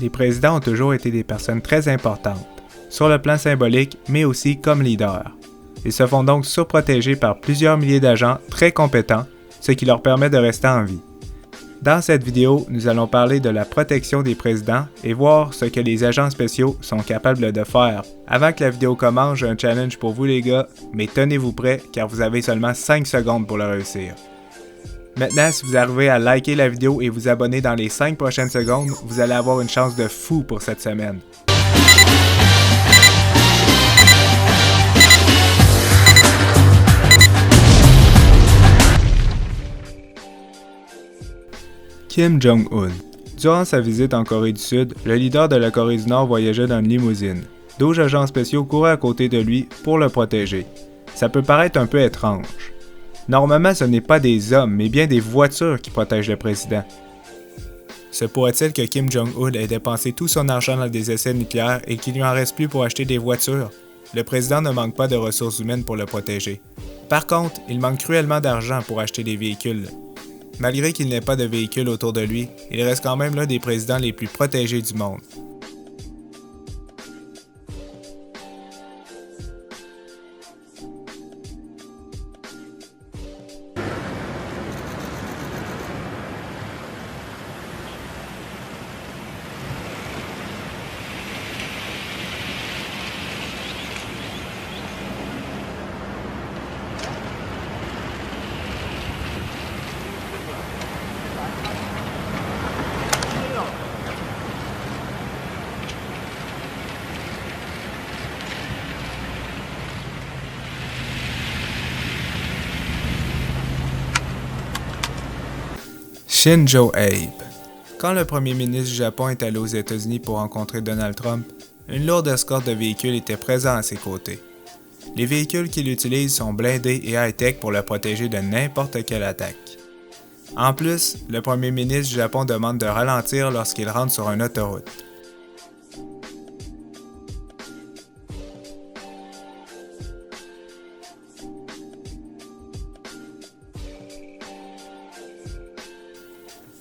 Les présidents ont toujours été des personnes très importantes, sur le plan symbolique, mais aussi comme leaders. Ils se font donc surprotéger par plusieurs milliers d'agents très compétents, ce qui leur permet de rester en vie. Dans cette vidéo, nous allons parler de la protection des présidents et voir ce que les agents spéciaux sont capables de faire. Avant que la vidéo commence, j'ai un challenge pour vous les gars, mais tenez-vous prêts car vous avez seulement 5 secondes pour le réussir. Maintenant, si vous arrivez à liker la vidéo et vous abonner dans les 5 prochaines secondes, vous allez avoir une chance de fou pour cette semaine. Kim Jong-un. Durant sa visite en Corée du Sud, le leader de la Corée du Nord voyageait dans une limousine. 12 agents spéciaux couraient à côté de lui pour le protéger. Ça peut paraître un peu étrange. Normalement, ce n'est pas des hommes, mais bien des voitures qui protègent le président. Se pourrait-il que Kim Jong-un ait dépensé tout son argent dans des essais nucléaires et qu'il lui en reste plus pour acheter des voitures? Le président ne manque pas de ressources humaines pour le protéger. Par contre, il manque cruellement d'argent pour acheter des véhicules. Malgré qu'il n'ait pas de véhicules autour de lui, il reste quand même l'un des présidents les plus protégés du monde. Shinzo Abe. Quand le premier ministre du Japon est allé aux États-Unis pour rencontrer Donald Trump, une lourde escorte de véhicules était présente à ses côtés. Les véhicules qu'il utilise sont blindés et high-tech pour le protéger de n'importe quelle attaque. En plus, le premier ministre du Japon demande de ralentir lorsqu'il rentre sur une autoroute.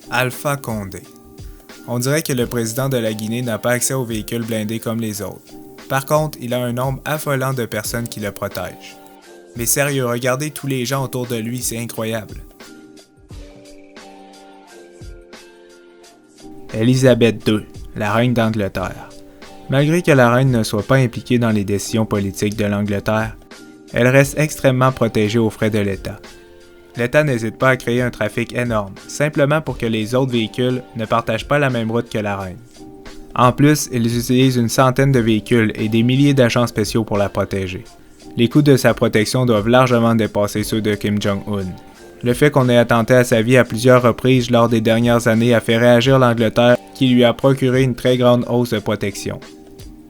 Alpha Condé. On dirait que le président de la Guinée n'a pas accès aux véhicules blindés comme les autres. Par contre, il a un nombre affolant de personnes qui le protègent. Mais sérieux, regardez tous les gens autour de lui, c'est incroyable. Élisabeth II, la reine d'Angleterre. Malgré que la reine ne soit pas impliquée dans les décisions politiques de l'Angleterre, elle reste extrêmement protégée aux frais de l'État. L'État n'hésite pas à créer un trafic énorme, simplement pour que les autres véhicules ne partagent pas la même route que la reine. En plus, ils utilisent une centaine de véhicules et des milliers d'agents spéciaux pour la protéger. Les coûts de sa protection doivent largement dépasser ceux de Kim Jong-un. Le fait qu'on ait attenté à sa vie à plusieurs reprises lors des dernières années a fait réagir l'Angleterre, qui lui a procuré une très grande hausse de protection.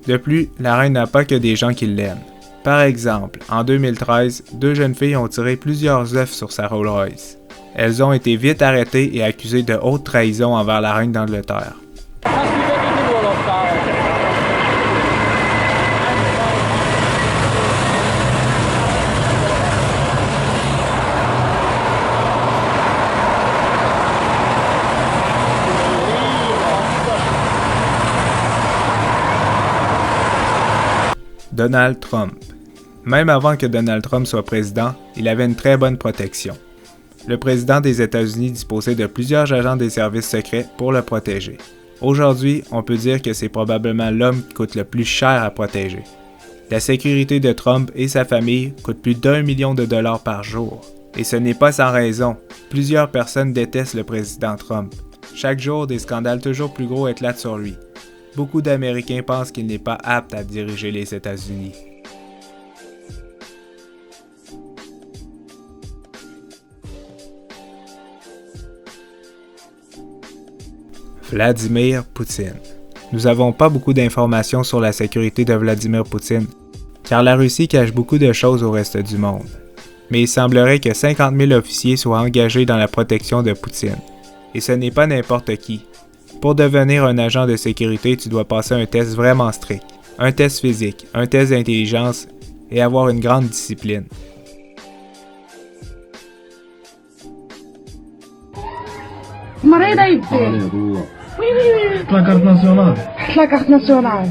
De plus, la reine n'a pas que des gens qui l'aiment. Par exemple, en 2013, 2 jeunes filles ont tiré plusieurs œufs sur sa Rolls-Royce. Elles ont été vite arrêtées et accusées de haute trahison envers la reine d'Angleterre. Donald Trump. Même avant que Donald Trump soit président, il avait une très bonne protection. Le président des États-Unis disposait de plusieurs agents des services secrets pour le protéger. Aujourd'hui, on peut dire que c'est probablement l'homme qui coûte le plus cher à protéger. La sécurité de Trump et sa famille coûte plus d'1 million de dollars par jour. Et ce n'est pas sans raison. Plusieurs personnes détestent le président Trump. Chaque jour, des scandales toujours plus gros éclatent sur lui. Beaucoup d'Américains pensent qu'il n'est pas apte à diriger les États-Unis. Vladimir Poutine. Nous n'avons pas beaucoup d'informations sur la sécurité de Vladimir Poutine, car la Russie cache beaucoup de choses au reste du monde. Mais il semblerait que 50 000 officiers soient engagés dans la protection de Poutine. Et ce n'est pas n'importe qui. Pour devenir un agent de sécurité, tu dois passer un test vraiment strict, un test physique, un test d'intelligence et avoir une grande discipline. مريضة يبكي Oui, oui, oui. La carte nationale. La carte nationale.